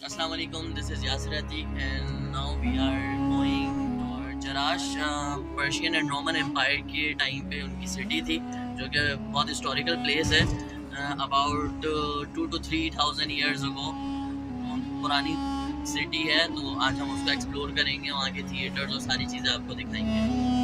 Assalamu alaikum, this is Yasir Atiq and now we are going और जराश Persian and Roman empire के time पे उनकी city थी जो कि बहुत हिस्टोरिकल प्लेस है। अबाउट 2 to 3,000 ईयर्स अगो पुरानी सिटी है, तो आज हम उसको एक्सप्लोर करेंगे, वहाँ के थिएटर्स और सारी चीज़ें आपको दिखाएंगे।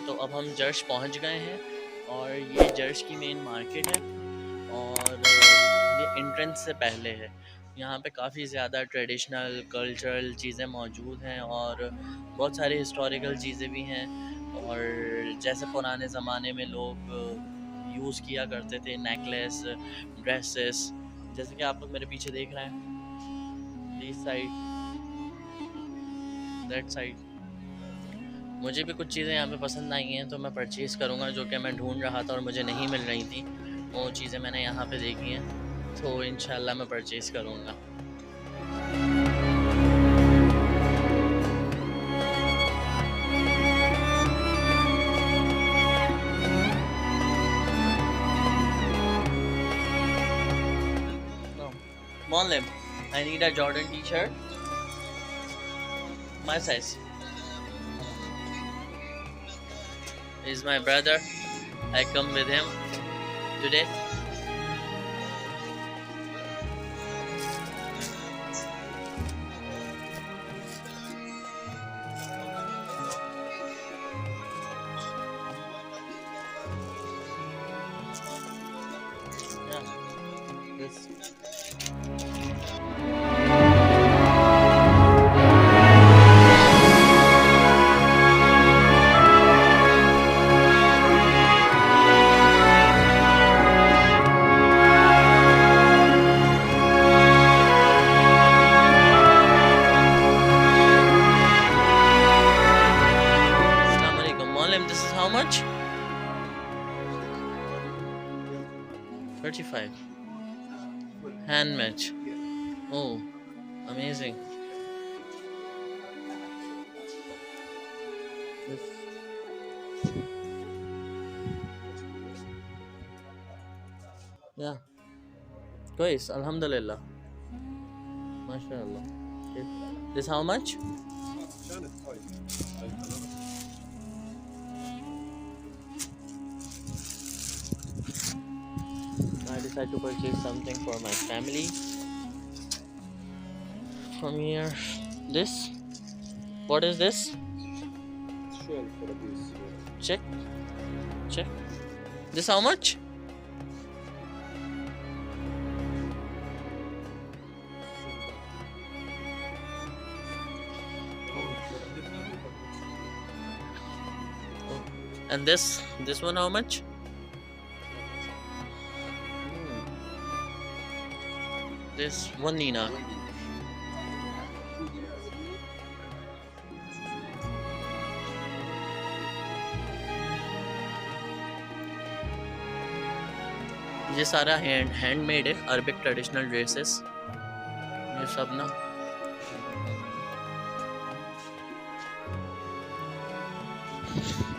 तो अब हम जर्श पहुंच गए हैं और ये जर्श की मेन मार्केट है और ये एंट्रेंस से पहले है। यहाँ पे काफ़ी ज़्यादा ट्रेडिशनल कल्चरल चीज़ें मौजूद हैं और बहुत सारी हिस्टोरिकल चीज़ें भी हैं। और जैसे पुराने ज़माने में लोग यूज़ किया करते थे नेकलेस, ड्रेसेस, जैसे कि आप लोग मेरे पीछे देख रहे हैं, दिस साइड, दैट साइड। मुझे भी कुछ चीज़ें यहाँ पे पसंद आई हैं तो मैं परचेज़ करूँगा, जो कि मैं ढूंढ रहा था और मुझे नहीं मिल रही थी। वो चीज़ें मैंने यहाँ पे देखी हैं तो इंशाल्लाह मैं परचेज़ करूँगा। Molim, I need a Jordan t-shirt, my size. He's my brother, I come with him today. Yeah, this. Assalamu alaikum. Molim, this is how much? 35. Handmade. Oh, amazing. This. Yeah. Guys, alhamdulillah. MashaAllah. Okay. This how much? I decided to purchase something for my family. From here, this. What is this? Shell for a piece. Check. Check. This how much? And this one how much? This one Nina. ये सारा handmade है, Arabic traditional dresses ये सब ना।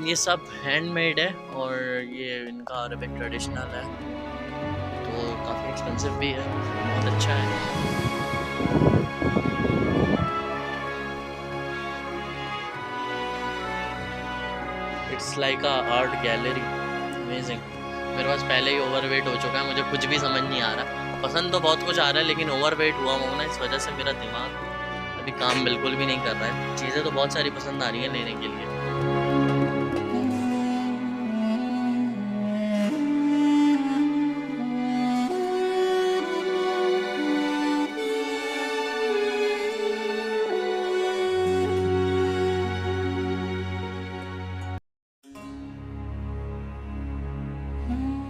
ये सब handmade है और ये इनका अरबिक ट्रेडिशनल है, तो काफ़ी एक्सपेंसिव भी है, बहुत अच्छा है। It's like a art gallery, amazing. मेरे पास पहले ही ओवरवेट हो चुका है, मुझे कुछ भी समझ नहीं आ रहा। पसंद तो बहुत कुछ आ रहा है लेकिन ओवरवेट हुआ हूँ ना, इस वजह से मेरा दिमाग अभी काम बिल्कुल भी नहीं कर रहा है। चीज़ें तो बहुत सारी पसंद आ रही हैं लेने के लिए।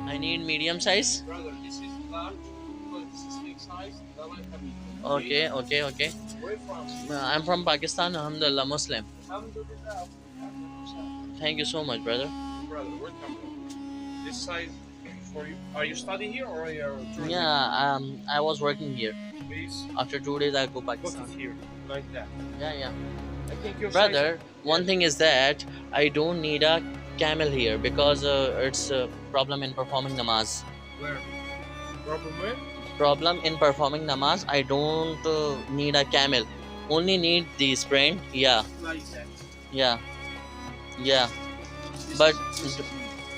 I need medium size. Brother, this is large, but this is big size. Double habib. Okay okay okay. Where you from? I am from Pakistan, अल्हम्दुलिल्लाह मुस्लिम। Alhamdulillah. 100%. Thank you so much brother. Brother, welcome. This size for you. Are you studying here or are you touring? Yeah, I was working here. Please After 2 days I go put Pakistan. it here, like that. Yeah. I think your Brother, size. one thing is that I don't need a camel here because it's a problem in performing namaz. Where? Problem where? Problem in performing namaz, I don't need a camel. Only need the sprain. Yeah, Like that. yeah, yeah. This But is,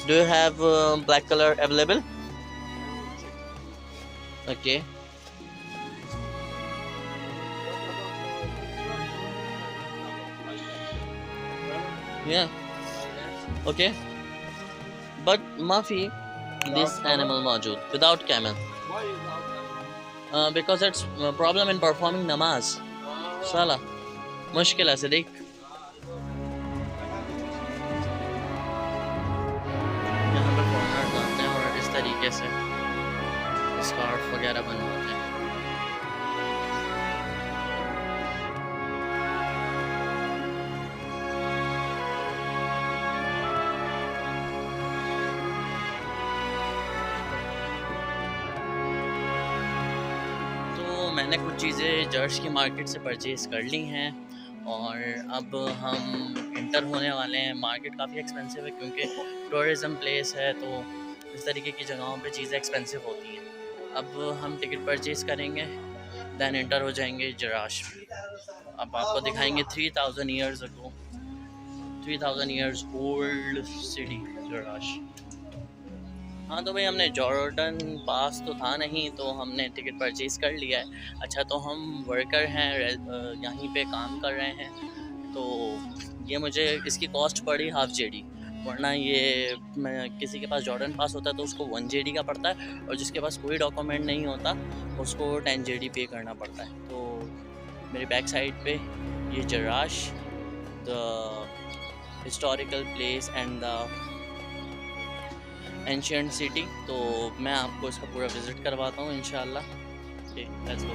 do you have black color available? Okay. Yeah. Okay. But Mafi, this animal mawjood without camel. Why is that? Because it's a problem in performing namaz. साला मुश्किल है सिद्दीक। यहाँ पे foreigners आते हैं और इस तरीके से स्कार्फ वगैरह बनवाते हैं। तो मैंने कुछ चीज़ें जर्श की मार्केट से परचेज़ कर ली हैं और अब हम इंटर होने वाले हैं। मार्केट काफ़ी एक्सपेंसिव है क्योंकि टूरिज़म प्लेस है, तो इस तरीके की जगहों पे चीज़ें एक्सपेंसिव होती हैं। अब हम टिकट परचेज़ करेंगे, दैन इंटर हो जाएंगे जराश में। अब आपको दिखाएंगे 3000 years ago, 3000 years old city Jerash. हाँ तो भाई हमने जॉर्डन पास तो था नहीं, तो हमने टिकट परचेज़ कर लिया है। अच्छा तो हम वर्कर हैं, यहीं पे काम कर रहे हैं, तो ये मुझे इसकी कॉस्ट पड़ी हाफ जेडी, वरना ये किसी के पास जॉर्डन पास होता है तो उसको 1 जेडी का पड़ता है, और जिसके पास कोई डॉक्यूमेंट नहीं होता उसको 10 जेडी पे करना पड़ता है। तो मेरी बैक साइड पे ये Jerash, the historical place and the ancient city, तो मैं आपको इसका पूरा विज़िट करवाता हूँ इंशाल्लाह। Okay let's go.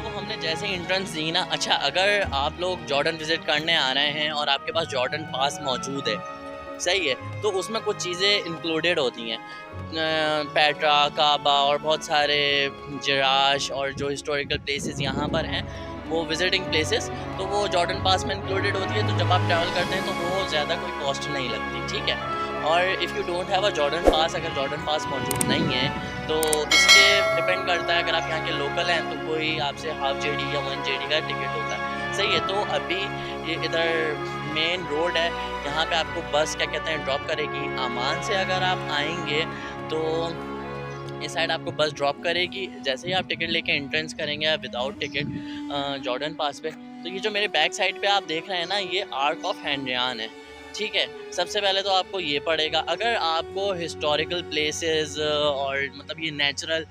तो हमने जैसे ही एंट्रेंस दी ना, अच्छा अगर आप लोग जॉर्डन विज़िट करने आ रहे हैं और आपके पास जॉर्डन पास मौजूद है, सही है, तो उसमें कुछ चीज़ें इंक्लूडेड होती हैं, पेट्रा, काबा और बहुत सारे जराश और जो हिस्टोरिकल प्लेसेस यहाँ पर हैं वो विजिटिंग प्लेसेस, तो वो जॉर्डन पास में इंक्लूडेड होती है। तो जब आप ट्रैवल करते हैं तो वो ज़्यादा कोई कॉस्ट नहीं लगती, ठीक है। और if you don't have a Jordan pass, अगर जॉर्डन पास मौजूद नहीं है तो इसके डिपेंड करता है, अगर आप यहाँ के लोकल हैं तो कोई आपसे हाफ जेडी या 1 जेडी का टिकट होता है, सही है। तो अभी ये इधर मेन रोड है, यहाँ पे आपको बस क्या कहते हैं ड्रॉप करेगी। अमान से अगर आप आएंगे तो इस साइड आपको बस ड्रॉप करेगी। जैसे ही आप टिकट लेके एंट्रेंस करेंगे या विदाउट टिकट जॉर्डन पास पे, तो ये जो मेरे बैक साइड पे आप देख रहे हैं ना, ये आर्क ऑफ हैंड्रियान है, ठीक है। सबसे पहले तो आपको ये पड़ेगा, अगर आपको हिस्टोरिकल प्लेसेस और मतलब ये natural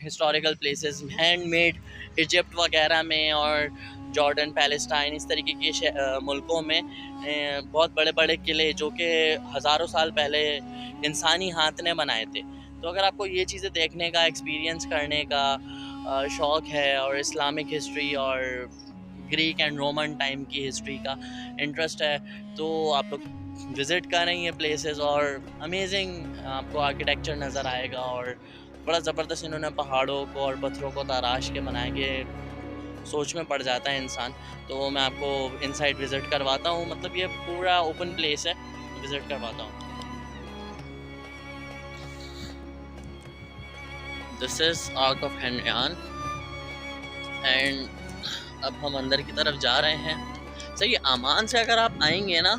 historical places handmade Egypt वगैरह में और जॉर्डन, पैलेस्टाइन, इस तरीके के मुल्कों में बहुत बड़े बड़े किले जो कि हज़ारों साल पहले इंसानी हाथ ने बनाए थे, तो अगर आपको ये चीज़ें देखने का, एक्सपीरियंस करने का शौक़ है और इस्लामिक हिस्ट्री और ग्रीक एंड रोमन टाइम की हिस्ट्री का इंटरेस्ट है, तो आप लोग विज़िट करें ये प्लेसेस, और अमेजिंग आपको आर्किटेक्चर नज़र आएगा। और बड़ा ज़बरदस्त इन्होंने पहाड़ों को और पत्थरों को तराश के बनाए कि सोच में पड़ जाता है इंसान। तो मैं आपको इनसाइड विज़िट करवाता हूँ, मतलब ये पूरा ओपन प्लेस है, विज़िट करवाता हूँ। This is arch of Hadrian and अब हम अंदर की तरफ जा रहे हैं। सही, अमान से अगर आप आएंगे ना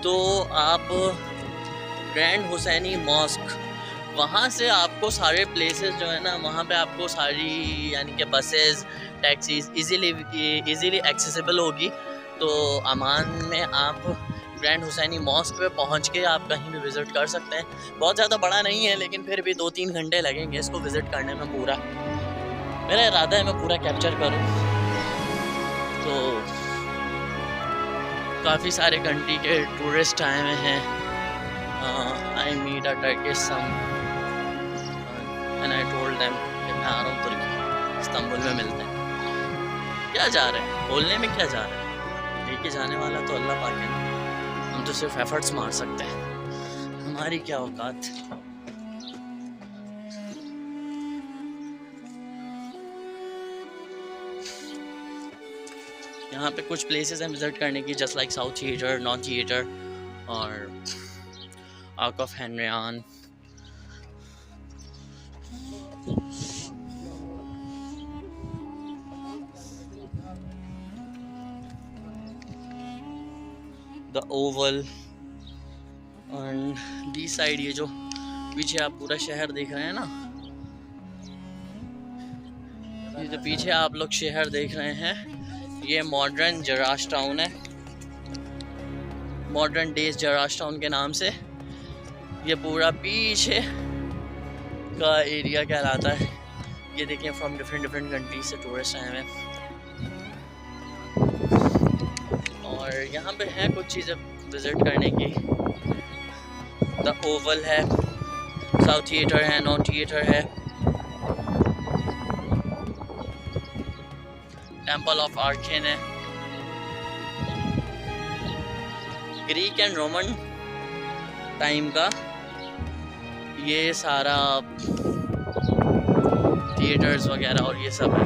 तो आप ग्रैंड हुसैनी मॉस्क, वहाँ से आपको सारे प्लेसेस जो है ना, वहाँ पे आपको सारी यानी कि बसेस, टैक्सीज इजीली एक्सेसिबल होगी। तो अमान में आप ग्रैंड हुसैनी मॉस्क पे पहुँच के आप कहीं भी विज़िट कर सकते हैं। बहुत ज़्यादा बड़ा नहीं है, लेकिन फिर भी 2-3 घंटे लगेंगे इसको विज़िट करने में। पूरा मेरा इरादा है मैं पूरा कैप्चर करूँ। तो काफ़ी सारे कंट्री के टूरिस्ट आए हुए हैं। I meet a Turkish some and I told them कि मैं आ रहा हूँ तुर्की, इस्तांबुल में मिलते हैं। क्या जा रहे हैं बोलने में, क्या जा रहे हैं, लेके जाने वाला तो अल्लाह पाक है, हम तो सिर्फ एफर्ट्स मार सकते हैं, हमारी क्या औकात। यहाँ पे कुछ प्लेसेस हैं विजिट करने की, just like south theatre, north theatre और arch of Hadrian. The oval and the side, ये जो पीछे आप पूरा शहर देख रहे हैं ना, ये जो पीछे आप लोग शहर देख रहे हैं, ये मॉडर्न जराश टाउन है, मॉडर्न डेज जराश टाउन के नाम से ये पूरा पीछे का एरिया कहलाता है। ये देखिए फ्रॉम डिफरेंट कंट्रीज से टूरिस्ट आए हैं और यहाँ पे हैं कुछ चीज़ें विज़िट करने की। द ओवल है, साउथ थिएटर है, नॉर्थ थिएटर है, टेम्पल ऑफ आर्किन है, ग्रीक एंड रोमन टाइम का ये सारा थिएटर्स वगैरह और ये सब है।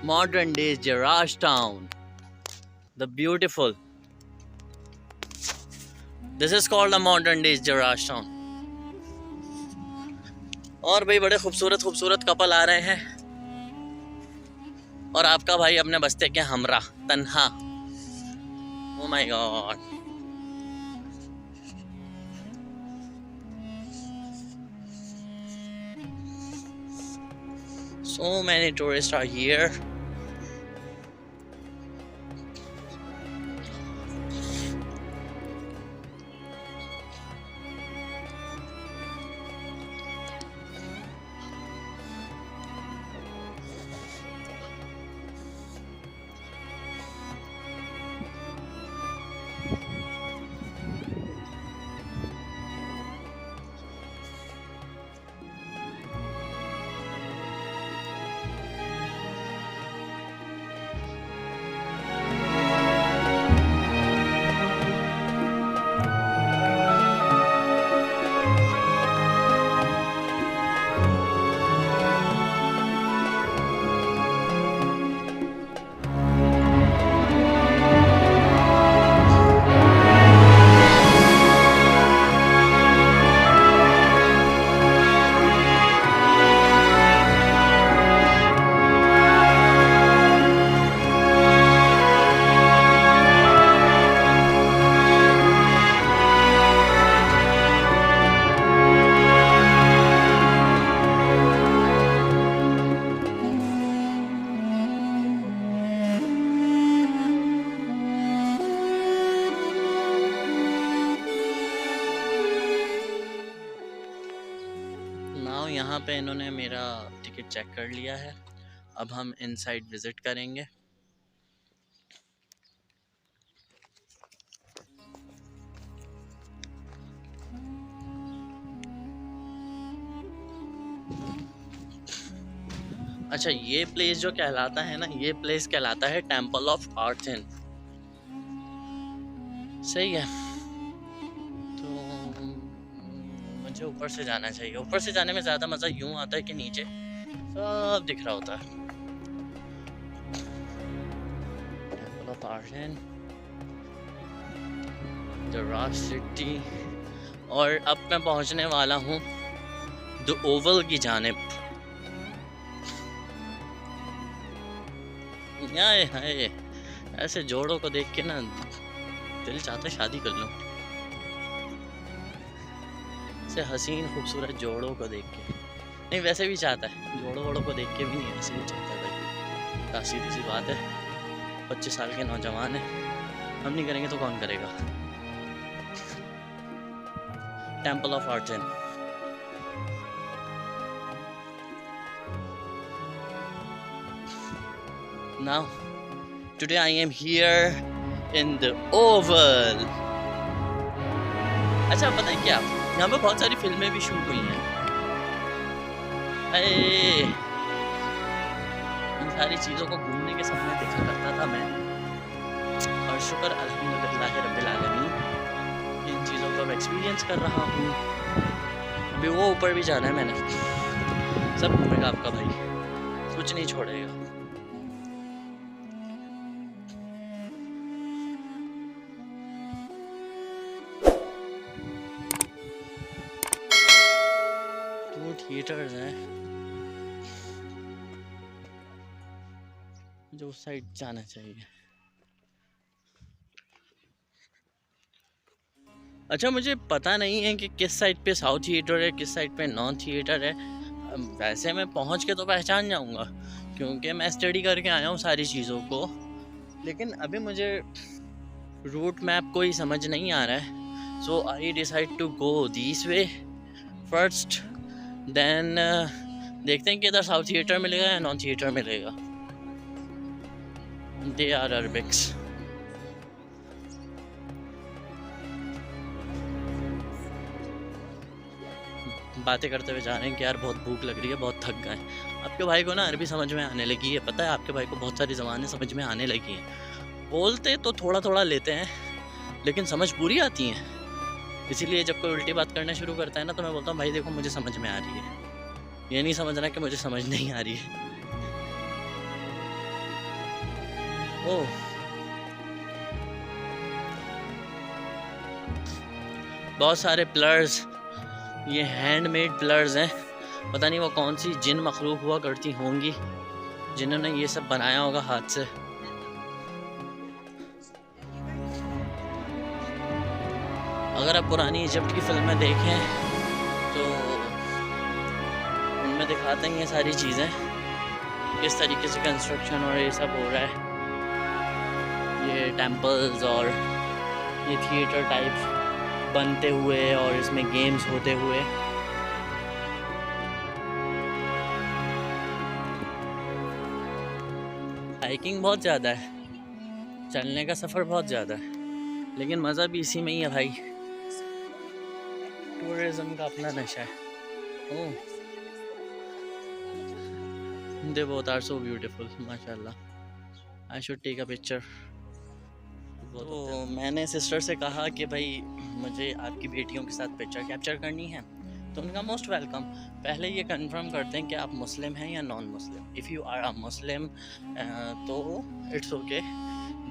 Modern days Jerash town, the beautiful. This is called a modern days Jerash town. और भाई बड़े खूबसूरत कपल आ रहे हैं और आपका भाई अपने बस्ते के हमरा तन्हा। Oh my God. So many tourists are here. यहाँ पे इन्होंने मेरा टिकट चेक कर लिया है। अब हम इनसाइड विज़िट करेंगे। अच्छा, ये प्लेस जो कहलाता है ना, ये प्लेस कहलाता है टेम्पल ऑफ आर्थन। सही है। तो मुझे ऊपर से जाना चाहिए। ऊपर से जाने में ज़्यादा मज़ा यूँ आता है कि नीचे सब दिख रहा होता है। Temple of Artemis, the rock city. और अब मैं पहुँचने वाला हूँ द ओवल की जानिब। हाय हाय, ऐसे जोड़ों को देख के ना दिल चाहता है शादी कर लूं। ऐसे हसीन खूबसूरत जोड़ों को देख के। नहीं, वैसे भी चाहता है, जोड़ों वोड़ों को देख के भी नहीं, वैसे भी चाहता है भाई। सीधी सी बात है, 25 साल के नौजवान है, हम नहीं करेंगे तो कौन करेगा। Temple of Artemis. Now, today I am here in the Oval. अच्छा, पता है क्या, यहाँ पे बहुत सारी फिल्में भी शूट हुई हैं। इन सारी चीज़ों को घूमने के सपने देखा करता था मैं, और शुक्र अल्हम्दुलिल्लाह रब्बिल आलमीन इन चीज़ों को अब एक्सपीरियंस कर रहा हूँ। अभी वो ऊपर भी जाना है मैंने। सब घूमेगा आपका भाई, कुछ नहीं छोड़ेगा। थिएटर्स हैं जो उस साइड जाना चाहिए। अच्छा, मुझे पता नहीं है कि किस साइड पे साउथ थिएटर है, किस साइड पे नॉर्थ थिएटर है। वैसे मैं पहुंच के तो पहचान जाऊंगा क्योंकि मैं स्टडी करके आया हूँ सारी चीज़ों को, लेकिन अभी मुझे रूट मैप कोई समझ नहीं आ रहा है। So I decide to go this way first, then देखते हैं कि इधर साउथ थिएटर मिलेगा या नॉन थिएटर मिलेगा। They are Arabics. बातें करते हुए जा रहे हैं कि यार बहुत भूख लग रही है, बहुत थक गए। आपके भाई को ना अरबी समझ में आने लगी है, पता है आपके भाई को बहुत सारी ज़बानें समझ में आने लगी हैं। बोलते तो थोड़ा थोड़ा लेते हैं लेकिन समझ पूरी आती हैं। इसीलिए जब कोई उल्टी बात करना शुरू करता है ना, तो मैं बोलता हूँ भाई देखो मुझे समझ में आ रही है, ये नहीं समझना कि मुझे समझ नहीं आ रही है। ओह, बहुत सारे प्लर्स, ये हैंडमेड प्लर्स हैं। पता नहीं वो कौन सी जिन मखलूक हुआ करती होंगी जिन्होंने ये सब बनाया होगा हाथ से। अगर आप पुरानी इजिप्ट की फिल्में देखें तो उनमें दिखाते हैं ये सारी चीज़ें, किस तरीके से कंस्ट्रक्शन और ये सब हो रहा है। ये टेम्पल्स और ये थिएटर टाइप बनते हुए और इसमें गेम्स होते हुए। हाइकिंग बहुत ज़्यादा है, चलने का सफ़र बहुत ज़्यादा है, लेकिन मज़ा भी इसी में ही है भाई। टूरिज्म का अपना नशा है। ओह, they both are so beautiful, माशाल्लाह। I should take a picture। तो मैंने सिस्टर से कहा कि भाई मुझे आपकी बेटियों के साथ पिक्चर कैप्चर करनी है, तो उनका मोस्ट वेलकम। पहले ये कंफर्म करते हैं कि आप मुस्लिम हैं या non Muslim. If you are a Muslim तो it's okay,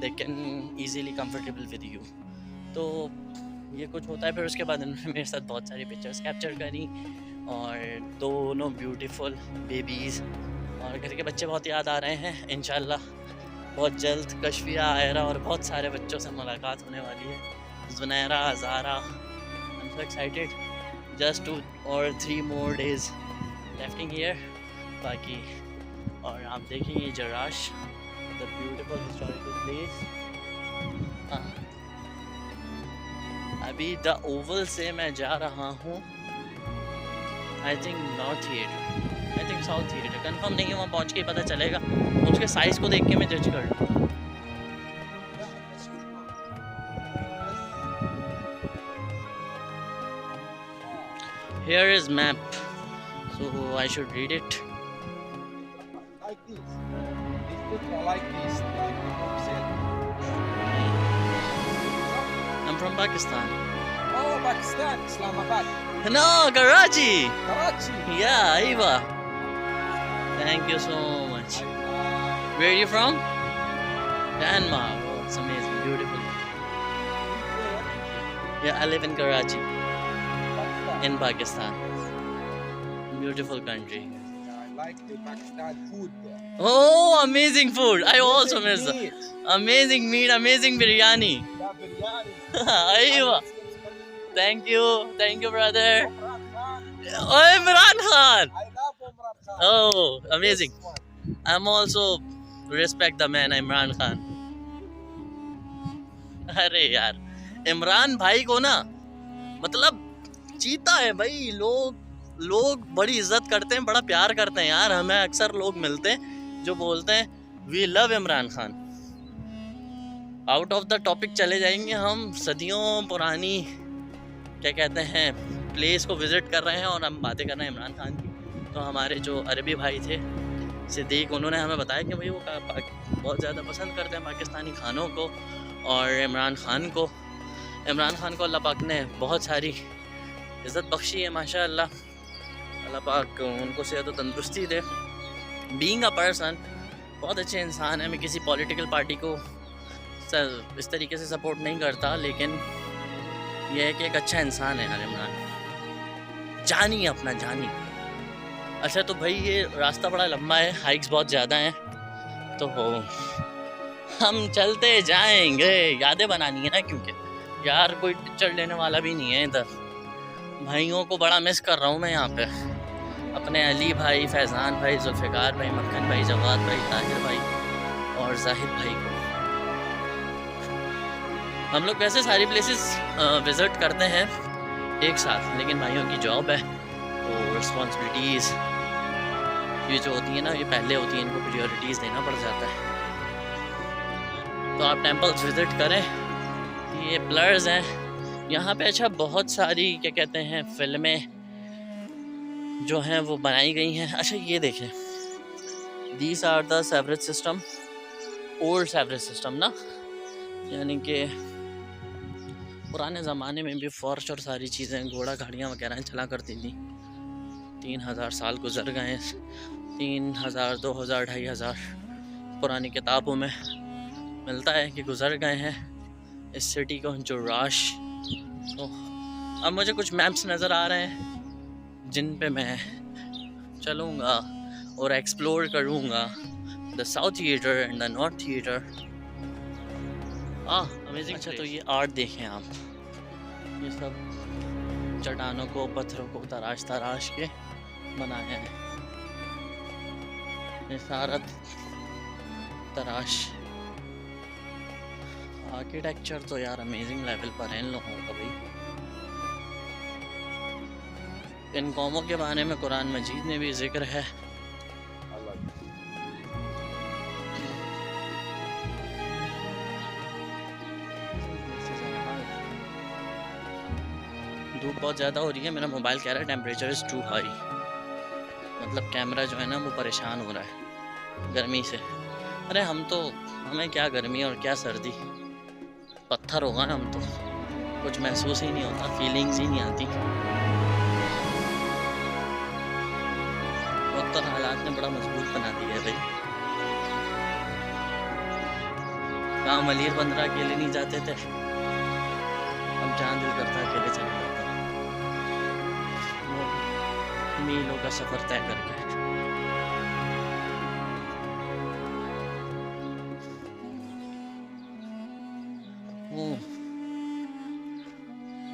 they can easily comfortable with you. तो ये कुछ होता है। फिर उसके बाद उन्होंने मेरे साथ बहुत सारी पिक्चर्स कैप्चर करी और दोनों ब्यूटीफुल बेबीज़, और घर के बच्चे बहुत याद आ रहे हैं। इंशाल्लाह बहुत जल्द कशफिया, आयरा और बहुत सारे बच्चों से मुलाकात होने वाली है। Zunaira, Zara, I am so excited. Just 2 or 3 more days left here। बाकी और आप देखेंगे जराश, द ब्यूटीफुल हिस्टोरिकल प्लेस। अभी द ओवल से मैं जा रहा हूँ I think north theatre, I think south theatre, confirm नहीं है, वहाँ पहुँच के ही पता चलेगा। उसके साइज़ को देख के मैं जज कर लूँ। Here is map, so I should read it. Like this. These people are like this, like said. I'm from Pakistan. Oh, Pakistan, Islamabad, No, Karachi. Karachi. Yeah, Aiva. Thank you so much. Where are you from? Denmark. Oh, it's amazing, beautiful. Yeah, I live in Karachi, in Pakistan. Beautiful country. I like the Pakistan food. Oh, amazing food. I also miss that. meat. Amazing meat, amazing biryani. Yeah, biryani. Aiva. Thank you, brother. Imran Khan. Oh, Imran Khan. I love Imran Khan. Oh, amazing. This one. I'm also respect the man Imran Khan. अरे यार, इमरान भाई को ना मतलब चीता है भाई। लोग बड़ी इज्जत करते हैं, बड़ा प्यार करते हैं यार। हमें अक्सर लोग मिलते हैं जो बोलते हैं we love Imran Khan. Out of the topic चले जाएंगे हम। सदियों पुरानी क्या कहते हैं प्लेस को विजिट कर रहे हैं और हम बातें कर रहे हैं इमरान खान की। तो हमारे जो अरबी भाई थे सिद्दीक, उन्होंने हमें बताया कि भाई वो बहुत ज़्यादा पसंद करते हैं पाकिस्तानी खानों को और इमरान खान को अल्लाह पाक ने बहुत सारी इज़्ज़त बख्शी है माशाअल्लाह। अल्लाह पाक उनको सेहत और तंदुरुस्ती दे। बीइंग अ पर्सन बहुत अच्छे इंसान है। मैं किसी पॉलिटिकल पार्टी को इस तरीके से सपोर्ट नहीं करता, लेकिन यह है कि एक अच्छा इंसान है यार इमरान। जानी अपना जानी। अच्छा तो भाई ये रास्ता बड़ा लंबा है, हाइक्स बहुत ज़्यादा हैं, तो हम चलते जाएंगे। यादें बनानी है ना, क्योंकि यार कोई टीचर लेने वाला भी नहीं है इधर। भाइयों को बड़ा मिस कर रहा हूँ मैं यहाँ पे, अपने अली भाई, फैज़ान भाई, जुल्फ़िकार भाई, मक्खन भाई, जवाद भाई, ताहिर भाई और जाहिद भाई को। हम लोग वैसे सारी प्लेसेस विज़िट करते हैं एक साथ, लेकिन भाइयों की जॉब है तो रिस्पॉन्सिबिलिटीज़ ये जो होती है ना, ये पहले होती है, इनको प्रायोरिटीज़ देना पड़ जाता है। तो आप टेम्पल्स विज़िट करें। ये ब्लर्स हैं यहाँ पे। अच्छा बहुत सारी क्या कहते हैं फिल्में जो हैं वो बनाई गई हैं। अच्छा ये देखें, these are the sewerage system, old sewerage system ना, यानी कि पुराने ज़माने में भी फर्श और सारी चीज़ें, घोड़ा गाड़ियाँ वगैरह चला करती थी। 3000 साल गुजर गए, 3000, 2000, 2500 पुरानी किताबों में मिलता है कि गुजर गए हैं इस सिटी को जो राश। तो अब मुझे कुछ मैप्स नज़र आ रहे हैं जिन पे मैं चलूँगा और एक्सप्लोर करूँगा the south theatre and the north theatre. Amazing. अच्छा तो ये आर्ट देखें आप, ये सब चट्टानों को, पत्थरों को तराश के बनाया है। ये सारा तराश आर्किटेक्चर तो यार अमेजिंग लेवल पर है इन लोगों का भाई। इन कौमों के बारे में कुरान मजीद में भी जिक्र है। धूप बहुत ज़्यादा हो रही है, मेरा मोबाइल कह रहा है टेम्परेचर इज़ टू हाई, मतलब कैमरा जो है ना वो परेशान हो रहा है गर्मी से। अरे हमें क्या गर्मी और क्या सर्दी, पत्थर होगा हम तो कुछ महसूस ही नहीं होता, फीलिंग्स ही नहीं आती। वक्त और हालात ने बड़ा मजबूत बना दिया है भाई। कहाँ मलिर 15 अकेले नहीं जाते थे, अब जहाँ दिल करता अकेले चले जाते, मीलों का सफर तय करके।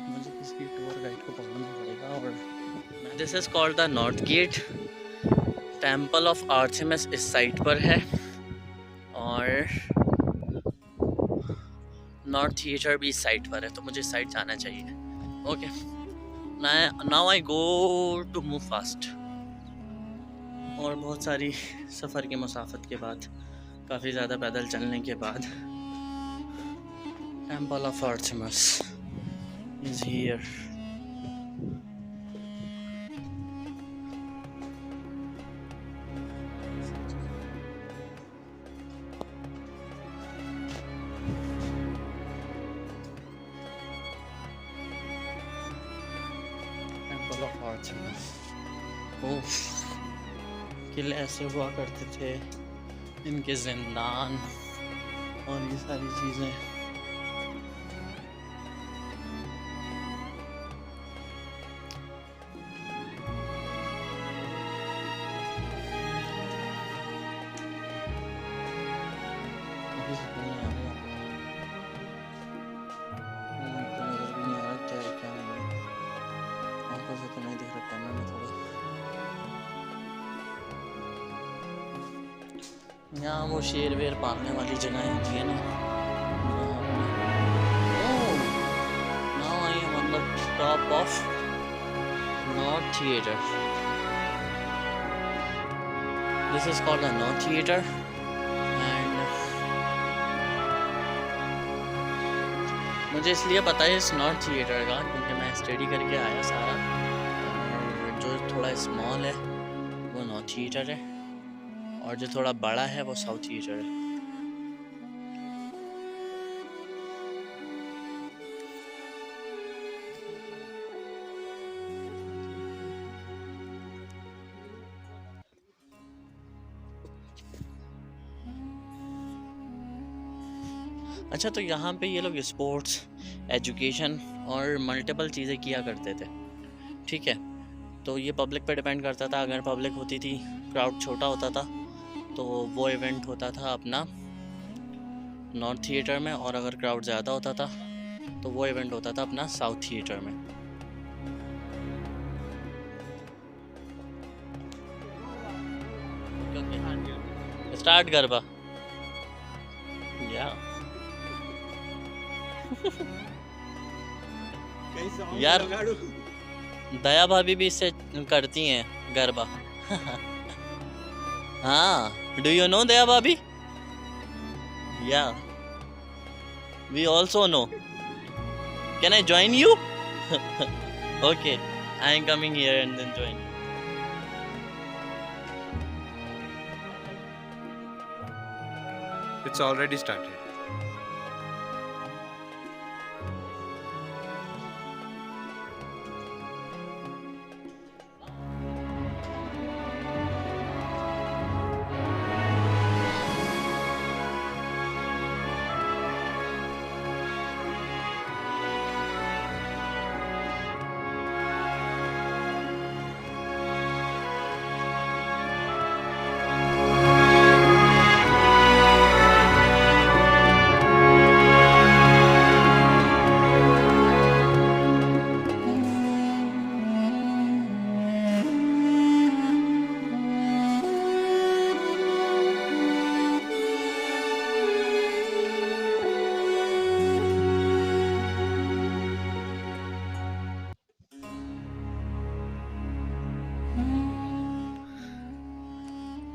मुझे किसी टूर गाइड को पकड़ना पड़ेगा। और this is called the north gate. Temple of Artemis इस साइट पर है और नॉर्थ थिएटर भी इस साइट पर है, तो मुझे इस साइड जाना चाहिए। Okay now I go to move fast. और बहुत सारी सफ़र के मुसाफत के बाद, काफ़ी ज़्यादा पैदल चलने के बाद, temple of Artemis is here. Temple of Artemis. Oh, किले ऐसे हुआ करते थे, इनके जिंदान और ये सारी चीज़ें। यहाँ वो शेर वेर पालने वाली जगह होती है ना। Now I M on the top of north theatre. This is called the north theatre and मुझे इसलिए पता है इस नॉर्थ थिएटर का क्योंकि मैं स्टडी करके आया सारा। और जो थोड़ा स्मॉल है वो नॉर्थ थिएटर है और जो थोड़ा बड़ा है वो साउथ थिएटर है। अच्छा, तो यहाँ पे ये लोग स्पोर्ट्स, एजुकेशन और मल्टीपल चीज़ें किया करते थे, ठीक है। तो ये पब्लिक पे डिपेंड करता था। अगर पब्लिक होती थी, क्राउड छोटा होता था, तो वो इवेंट होता था अपना नॉर्थ थिएटर में, और अगर क्राउड ज़्यादा होता था तो वो इवेंट होता था अपना साउथ थिएटर में। स्टार्ट गरबा या यार, दया भाभी भी इससे करती हैं गरबा। हाँ, डू यू नो दया भाभी? या we also know. Can I join you? Okay, I am coming here and then join. It's already started.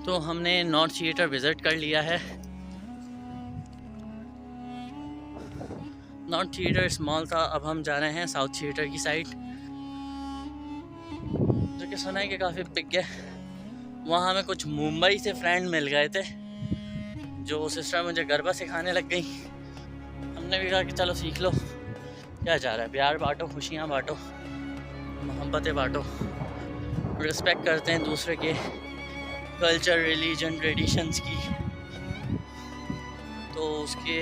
तो हमने नॉर्थ थिएटर विज़िट कर लिया है। नॉर्थ थिएटर स्मॉल था, अब हम जा रहे हैं साउथ थिएटर की साइड, जो कि सुना है कि काफ़ी बिग है। वहाँ हमें कुछ मुंबई से फ्रेंड मिल गए थे, जो सिस्टर मुझे गरबा सिखाने लग गई। हमने भी कहा कि चलो सीख लो, क्या जा रहा है, प्यार बांटो, खुशियाँ बांटो, मोहब्बतें बांटो, रिस्पेक्ट करते हैं दूसरे के कल्चर, रिलीजन, ट्रेडिशंस की। तो उसके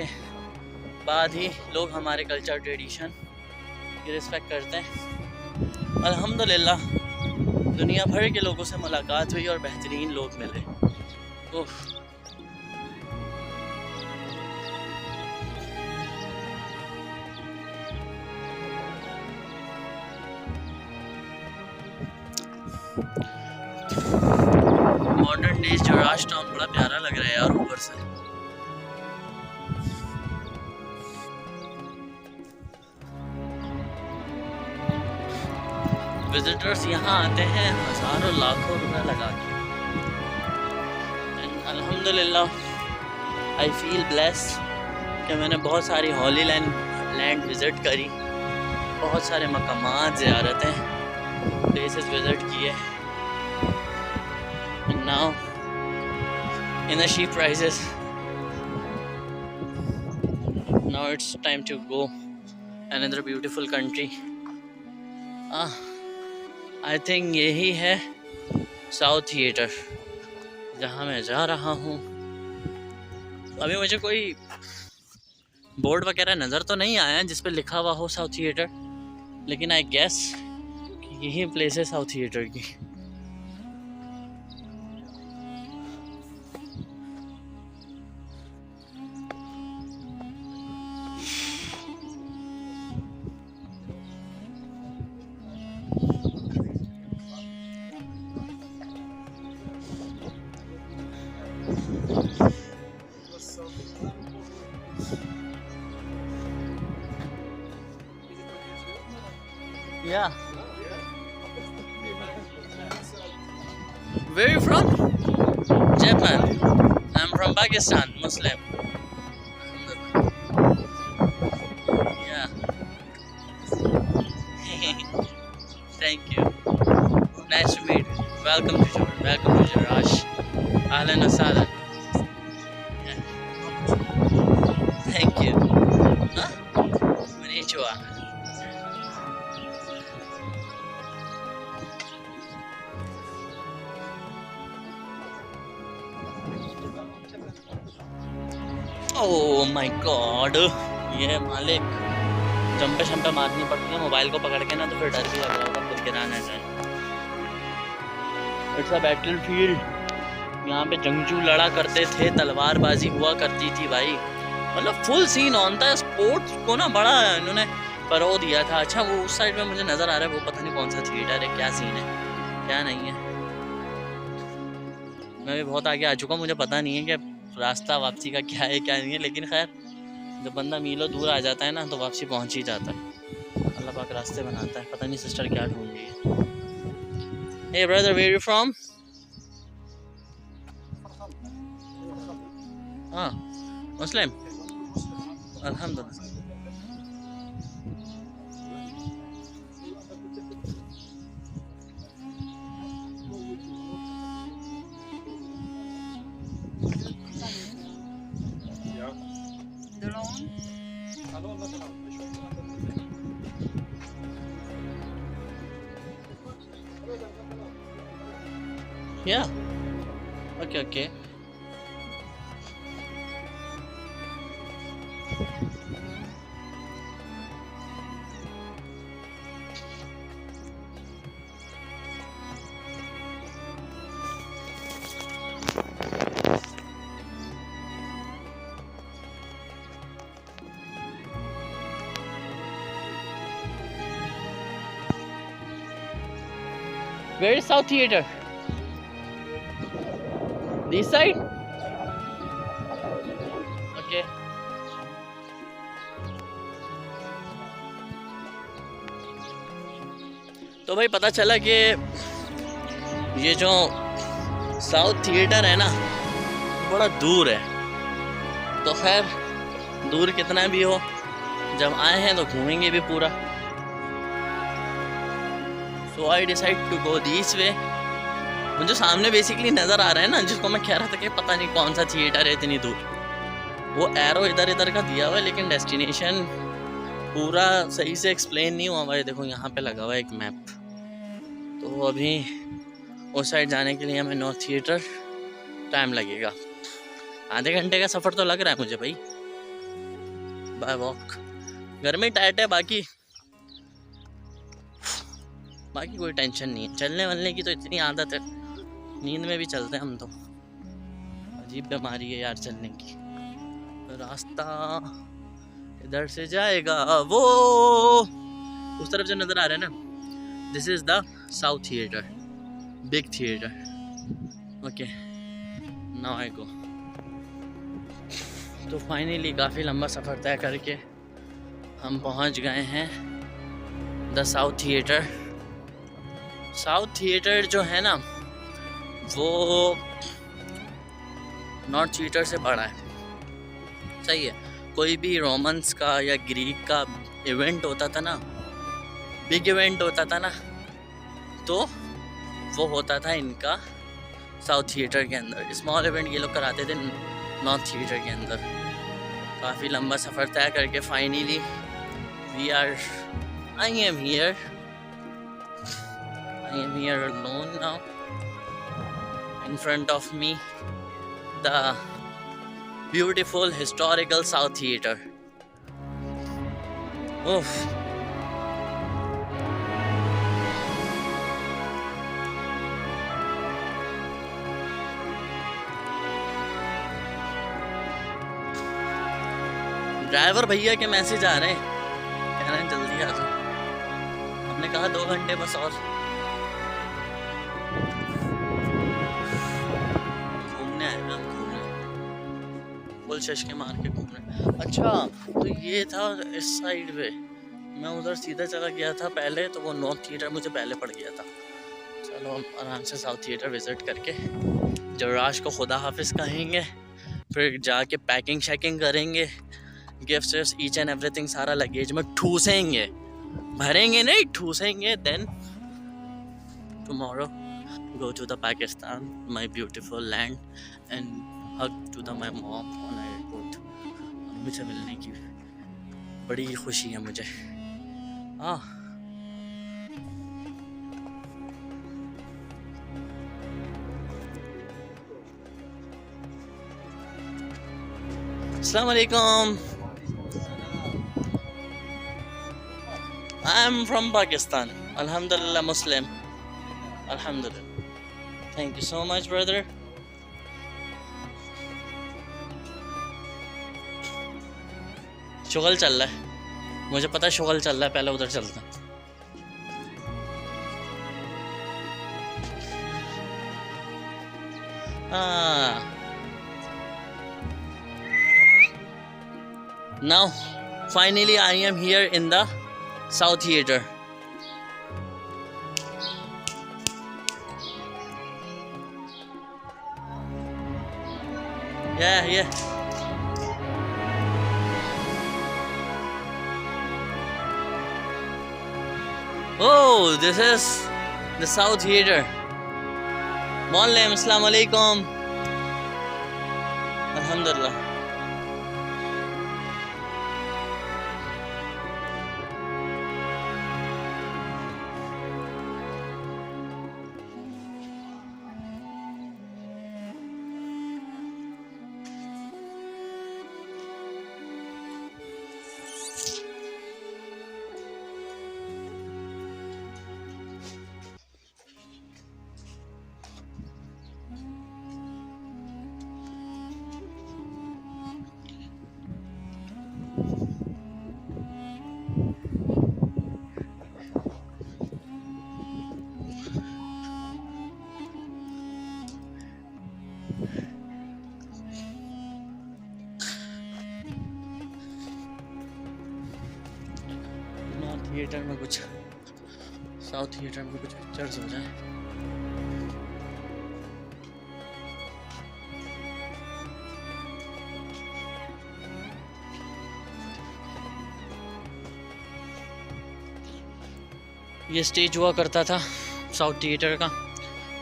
बाद ही लोग हमारे कल्चर, ट्रेडिशन की रिस्पेक्ट करते हैं। अल्हम्दुलिल्लाह दुनिया भर के लोगों से मुलाकात हुई और बेहतरीन लोग मिले। उफ, मॉडर्न डेज जो राज टाउन बड़ा प्यारा लग रहा है यार ऊपर से। विजिटर्स यहाँ आते हैं हज़ारों लाखों रुपए लगा के। एंड अल्हम्दुलिल्लाह आई फील ब्लेस्ड कि मैंने बहुत सारी होली लैंड विज़िट करी, बहुत सारे मकामात ज़ियारतें प्लेसेस विज़िट किए। And now in the cheap prices, now it's time to go another beautiful country. I think यही है साउथ थिएटर जहाँ मैं जा रहा हूँ। अभी मुझे कोई बोर्ड वगैरह नज़र तो नहीं आया जिस पे लिखा हुआ हो साउथ थिएटर, लेकिन आई गेस कि यही प्लेस है साउथ थिएटर की। Yeah. Where are you from? Japan. I'm from Pakistan, Muslim. Yeah. Thank you. Nice to meet you. Welcome to Jordan. Welcome to Jarash. Ahlan wa sahlan. Yeah. Thank you. Huh? Konnichiwa. Oh my God, ये मालिक जंपे शंपे मारनी पड़ती है mobile को पकड़ के ना, तो फिर डर भी लग रहा होगा खुद गिरा ना जाए। It's a battle field. यहाँ पे जंगजू लड़ा करते थे, तलवारबाजी हुआ करती थी भाई, मतलब फुल सीन ऑन था। स्पोर्ट्स को ना बड़ा इन्होंने परो दिया था। अच्छा वो उस साइड में मुझे नज़र आ रहा है, वो पता नहीं कौन सा थिएटर है, क्या सीन है क्या नहीं है। मैं भी बहुत आगे आ चुका हूँ, मुझे पता नहीं है कि रास्ता वापसी का क्या है क्या नहीं है, लेकिन खैर जब बंदा मीलों दूर आ जाता है ना तो वापसी पहुंच ही जाता है। अल्लाह पाक रास्ते बनाता है। पता नहीं सिस्टर क्या ढूंढ रही है। Hey brother, where are you from? हाँ, मुस्लिम। अल्हम्दुलिल्लाह। Yeah. Okay. Where is South Theatre? This side? Okay. तो भाई पता चला कि ये जो साउथ थिएटर है ना बड़ा दूर है। तो खैर दूर कितना भी हो, जब आए हैं तो घूमेंगे भी पूरा। So I decide to go this way. मुझे सामने बेसिकली नज़र आ रहा है ना, जिसको मैं कह रहा था कि पता नहीं कौन सा थिएटर है इतनी दूर, वो एरो इधर का दिया हुआ है, लेकिन डेस्टिनेशन पूरा सही से एक्सप्लेन नहीं हुआ भाई। देखो यहाँ पे लगा हुआ है एक मैप। तो अभी उस साइड जाने के लिए हमें नॉर्थ थिएटर टाइम लगेगा। आधे घंटे का सफ़र तो लग रहा है मुझे भाई बाय वॉक। घर में टाइट है, बाकी कोई टेंशन नहीं है। चलने वलने की तो इतनी आदत है, नींद में भी चलते हैं हम तो। अजीब बीमारी है यार चलने की। रास्ता इधर से जाएगा, वो उस तरफ जो नज़र आ रहा है ना, this is the south theatre, big theatre. Okay, now I go. तो फाइनली काफ़ी लंबा सफ़र तय करके हम पहुंच गए हैं the south theatre. South theatre जो है ना वो नॉर्थ थिएटर से बड़ा है। सही है। कोई भी रोमन्स का या ग्रीक का इवेंट होता था ना, बिग इवेंट होता था ना, तो वो होता था इनका साउथ थिएटर के अंदर। स्मॉल इवेंट ये लोग कराते थे नॉर्थ थिएटर के अंदर। काफ़ी लंबा सफ़र तय करके finally I am here alone now. In front of me, the beautiful historical South Theatre. Oof. Driver भैया के मैसेज आ रहे हैं, कह रहे हैं जल्दी आ जाओ। हमने कहा 2 घंटे बस और। घूमने आए ना, फुल चश्के मार के घूम रहे। अच्छा तो ये था इस साइड पे, मैं उधर सीधा चला गया था पहले, तो वो नॉर्थ थिएटर मुझे पहले पड़ गया था। चलो हम आराम से साउथ थिएटर विजिट करके जर्राश को खुदा हाफिज़ कहेंगे, फिर जाके पैकिंग शैकिंग करेंगे, गिफ्ट्स ईच एंड एवरीथिंग सारा लगेज में ठूसेंगे, भरेंगे नहीं ठूसेंगे। Then tomorrow go to the Pakistan, my beautiful land, and hug to the my mom on airport. अम्मी से मिलने की बड़ी खुशी है मुझे। अस्सलाम वालेकुम। I am from Pakistan. Alhamdulillah Muslim. Alhamdulillah. Thank you so much, brother. शुगल चल रहा है, मुझे पता है शुगल चल रहा है, पहले उधर चलता। Now, finally, I am here in the South Theatre. Yeah. Oh, this is the South Theatre. Mawlem, Assalamu alaikum. Alhamdulillah. Theatre में कुछ, साउथ थिएटर में कुछ पिक्चर्स हो जाए। ये स्टेज हुआ करता था साउथ थिएटर का।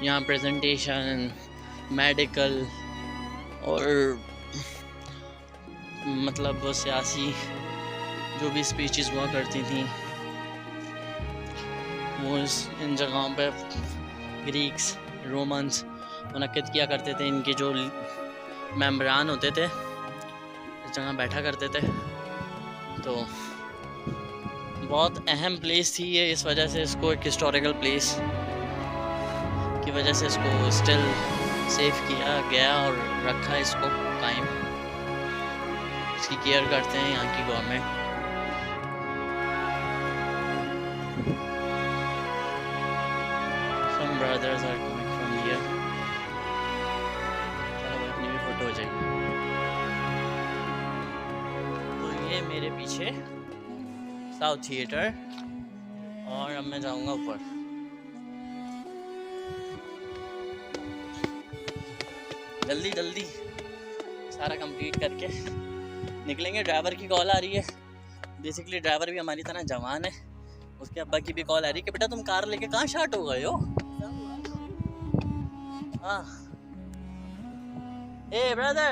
यहाँ प्रेजेंटेशन, मेडिकल और मतलब वो सियासी जो भी स्पीचेस हुआ करती थी वो इन जगहों पे ग्रीक्स, रोमन्स मुनक्किद किया करते थे। इनके जो मेम्बरान होते थे इस जगह बैठा करते थे। तो बहुत अहम प्लेस थी ये, इस वजह से इसको एक हिस्टोरिकल प्लेस की वजह से इसको स्टिल सेव किया गया और रखा इसको कायम। इसकी केयर करते हैं यहाँ की government. Some brothers are coming from here. चलो अपनी भी फोटो हो जाएगी। तो ये मेरे पीछे साउथ थिएटर, और अब मैं जाऊंगा ऊपर। जल्दी जल्दी सारा कंप्लीट करके निकलेंगे। ड्राइवर की कॉल आ रही है। बेसिकली ड्राइवर भी हमारी तरह जवान है। उसके अब्बा की भी कॉल आ रही है कि बेटा तुम कार लेके कहाँ स्टार्ट हो गए हो। हाँ, hey brother,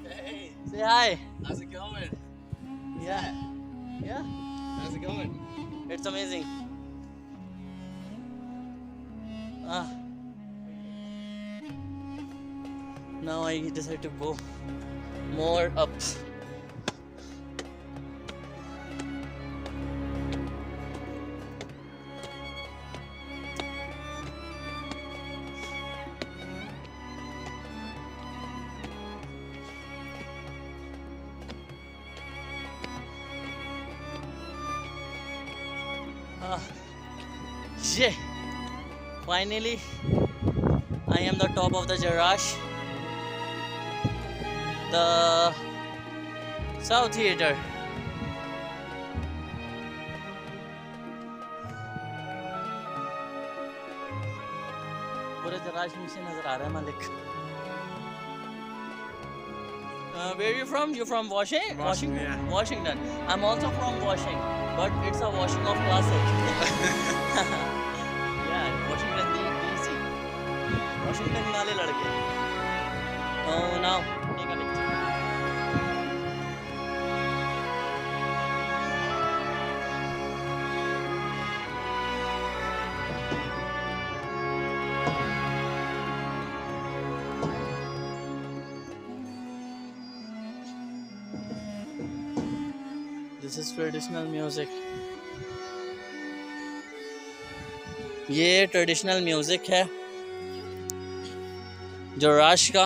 Hey, say hi. how's it going? Yeah, yeah, How's it going? it's amazing. Now I decide to go more up. Yeah, finally I am the top of the Jarash, the South Theater. पूरे जराश मुझसे नजर आ रहा है मालिक। Where are you from? You're from Washington? Washington, yeah. Washington. I'm also from Washington, but it's a washing of classic. Yeah, Washington DC. Washington वाले लड़के। Oh, now take a picture. This is traditional music. ये traditional music है जराश का,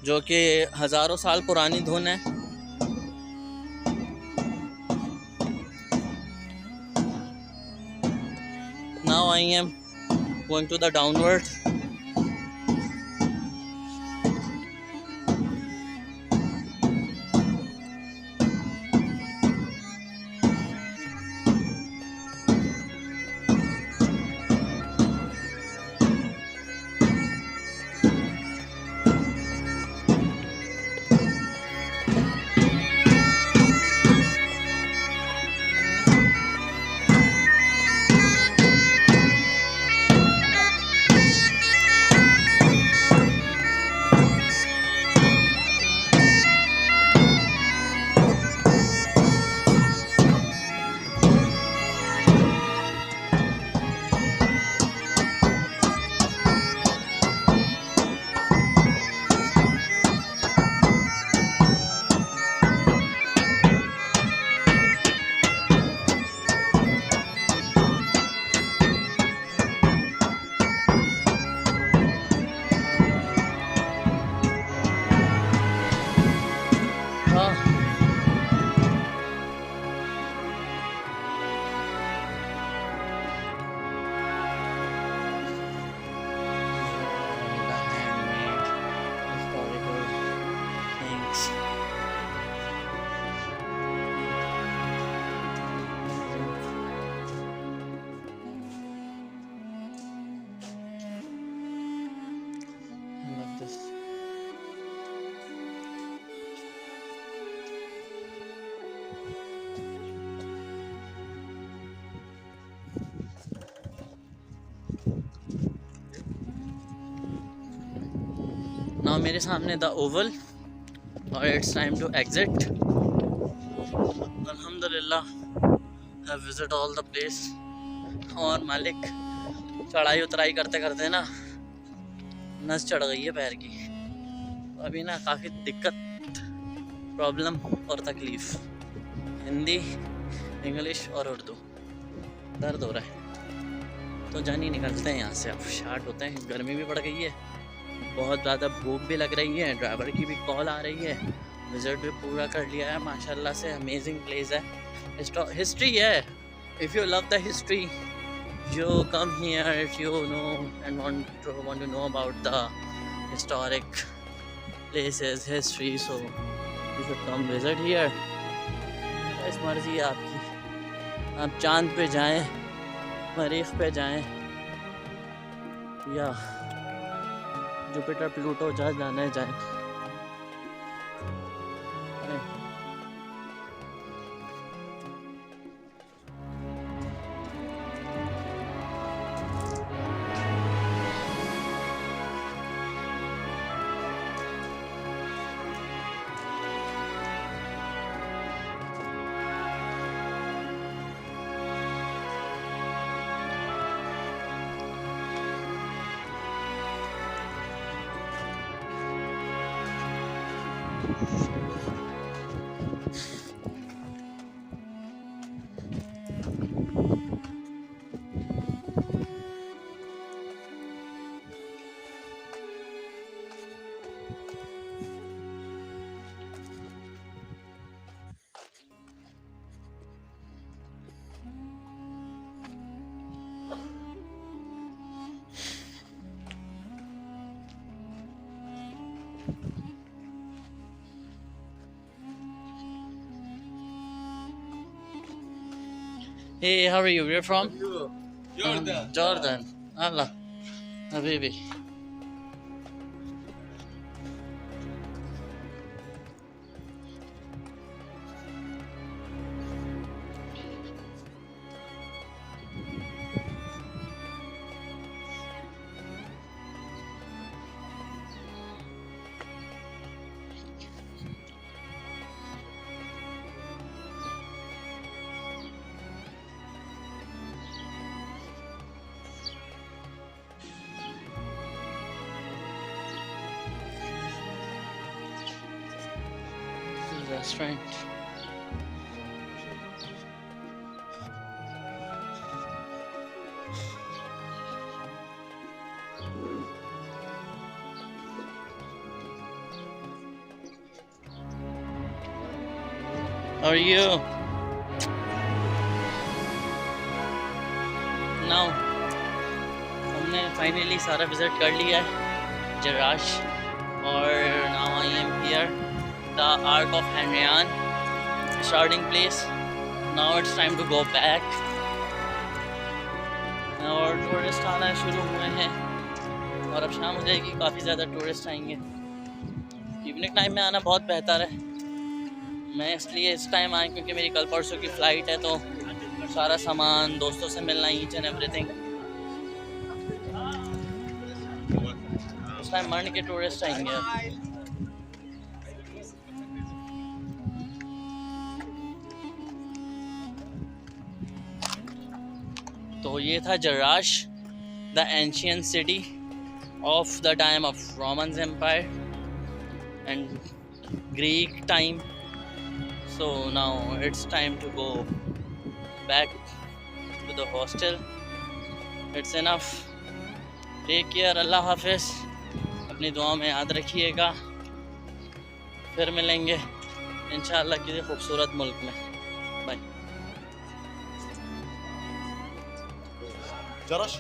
जो कि हज़ारों साल पुरानी धुन है। Now I am going to the downward. Now मेरे सामने द ओवल और इट्स टाइम टू एग्जिट। अल्हम्दुलिल्लाह have visit all the place. और मालिक चढ़ाई उतराई करते करते ना नस चढ़ गई है पैर की। अभी ना काफ़ी दिक्कत, प्रॉब्लम और तकलीफ़, हिंदी, इंग्लिश और उर्दू दर्द हो रहा है। तो जान ही निकलते हैं यहाँ से, अब स्टार्ट होते हैं। गर्मी भी पड़ गई है, बहुत ज़्यादा भूख भी लग रही है, ड्राइवर की भी कॉल आ रही है। विजिट भी पूरा कर लिया है माशाल्लाह से। अमेजिंग प्लेस है, हिस्ट्री है। If you love the history you come here, if you know and want to know about the historic places, history, so you should come visit here. इस मर्ज़ी है आपकी, आप चांद पे जाएं, मरीख पे जाएं, या जुपिटर प्लूटो जहाँ जाना है जाए। Hey, how are you? Where from? Jordan. Jordan. Allah. Habibi. This is a restaurant. How are you? Now, हमने फाइनली सारा विजिट कर लिया है जराश और now I am here the arch of Hadrian starting place. Now it's time to go back और tourist आना शुरू हुए हैं और अब शाम हो जाएगी, काफ़ी ज़्यादा टूरिस्ट आएंगे। इवनिंग टाइम में आना बहुत बेहतर है। मैं इसलिए इस टाइम आया क्योंकि मेरी कल परसों की फ़्लाइट है, तो सारा सामान, दोस्तों से मिलना, ईच एंड एवरीथिंग। इस टाइम मर्न के टूरिस्ट आएंगे। तो ये था Jerash, the ancient city of the time of Roman Empire and Greek time. So now it's time to go back to the hostel. It's enough. Take care. अल्लाह हाफिज़। अपनी दुआ में याद रखिएगा। फिर मिलेंगे इंशाअल्लाह किसी खूबसूरत मुल्क में। Bye. Jarash.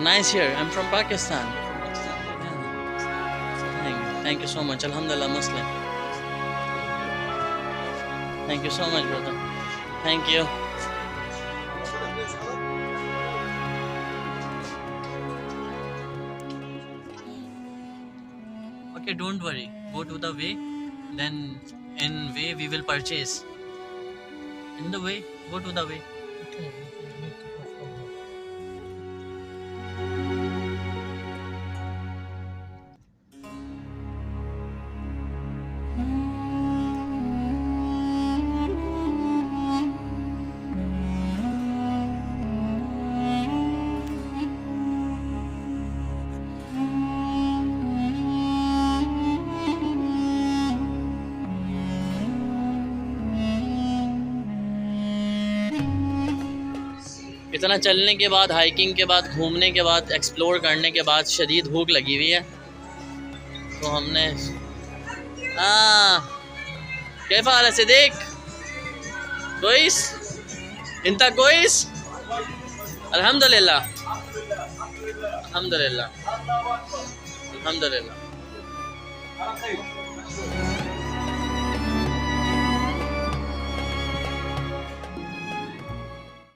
Nice here. I'm from Pakistan. Thank you so much. Alhamdulillah, Muslim. Thank you so much, brother. Thank you. Okay, don't worry. Go to the way. Then in way we will purchase. In the way, go to the way. इतना चलने के बाद, hiking के बाद, घूमने के बाद, explore करने के बाद शदीद भूख लगी हुई है। तो हमने कैफा हाल है सिद्दीक? कोइस इंता कोइस? अल्हम्दुलिल्लाह अल्हम्दुलिल्लाह अल्हम्दुलिल्लाह।